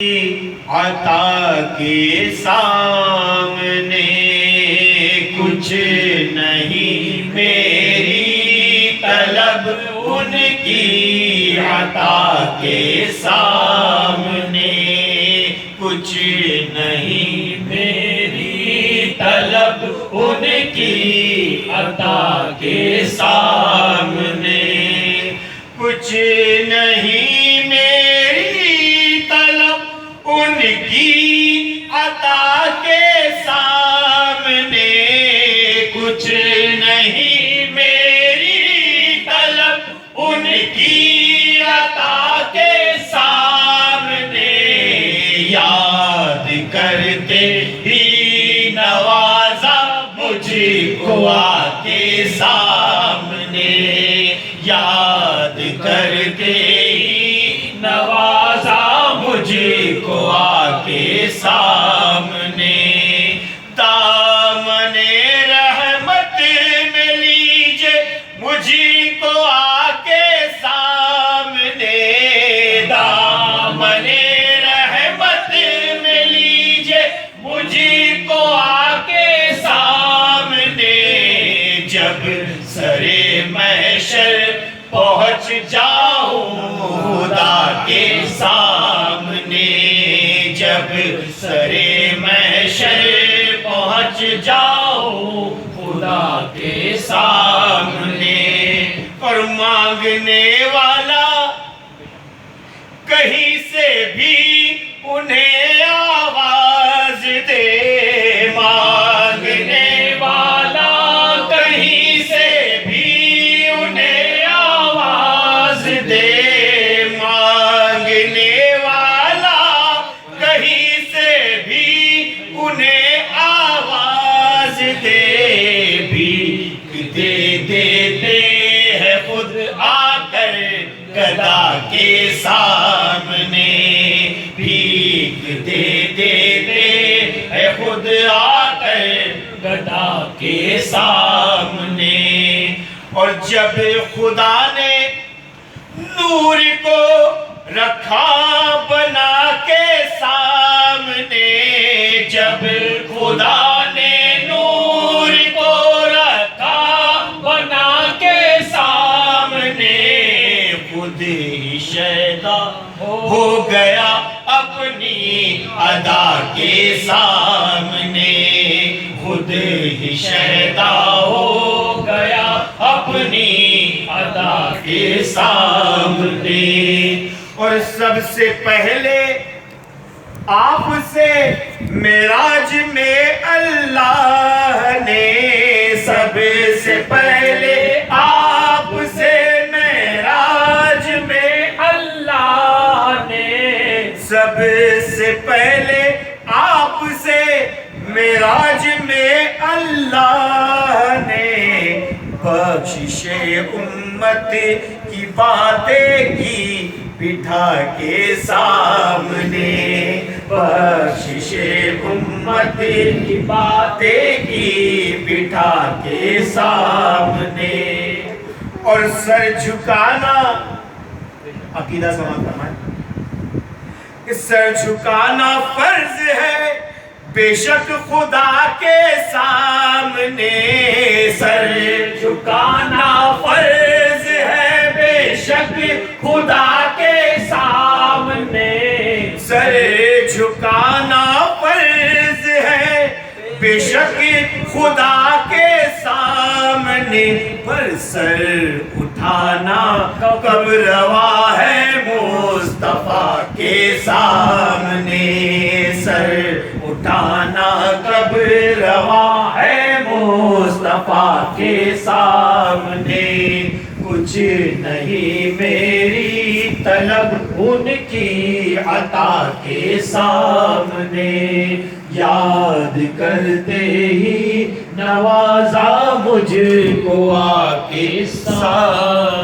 عطا کے سامنے کچھ نہیں میری طلب ان کی عطا کے سامنے کچھ نہیں میری طلب ان کی عطا کے سامنے کچھ نہیں میری طلب ان کی عطا کے سامنے کچھ نہیں میری طلب ان کی عطا کے سامنے یاد کرتے ہی نوازا مجھ کو آ کے سامنے یاد کرتے ہی نوازا مجھ کو آ کے سامنے دامن رحمت میں لیجے مجھ کو آ کے سامنے دامن رحمت میں لیجے مجھ کو آ کے سامنے جب سرے محشر پہنچ جاؤں خدا کے سامنے جب سرے محشر پہنچ جاؤں خدا کے سامنے اور مانگنے والا کہیں سے بھی انہیں آواز دے مانگنے والا کہیں سے بھی انہیں آواز دے مانگنے والا کہیں سے بھی انہیں آواز دے بھیک دے دیتے ہیں خود آ کر گدا کے سامنے بھیک دے دیتے ہیں خود آ کر گدا کے سامنے اور جب خدا نے نور کو رکھا بنا کے سامنے جب خدا نے نور کو رکھا بنا کے سامنے خود ہی شیدا ہو گیا اپنی ادا کے سامنے خود ہی شیدا ہو گیا اپنی ادا کے سامنے اور سب سے پہلے آپ سے معراج میں اللہ نے سب سے پہلے آپ سے معراج میں اللہ نے سب سے پہلے آپ سے معراج میں اللہ نے بخشش امت کی باتیں کی بٹھا کے سامنے بخشش امت کی باتیں کی بٹھا کے سامنے اور سر جھکانا عقیدہ سماعت فرمائیں کہ سر جھکانا فرض ہے بے شک خدا کے سامنے سر جھکانا فرض ہے بے شک خدا کے سامنے سر جھکانا فرض ہے بے شک خدا کے سامنے پر سر اٹھانا کب روا ہے مصطفیٰ کے سامنے سر اٹھانا کب روا ہے مصطفیٰ کے سامنے کچھ نہیں میری طلب ان کی عطا کے سامنے یاد کرتے ہی نوازا مجھ کو آ کے سامنے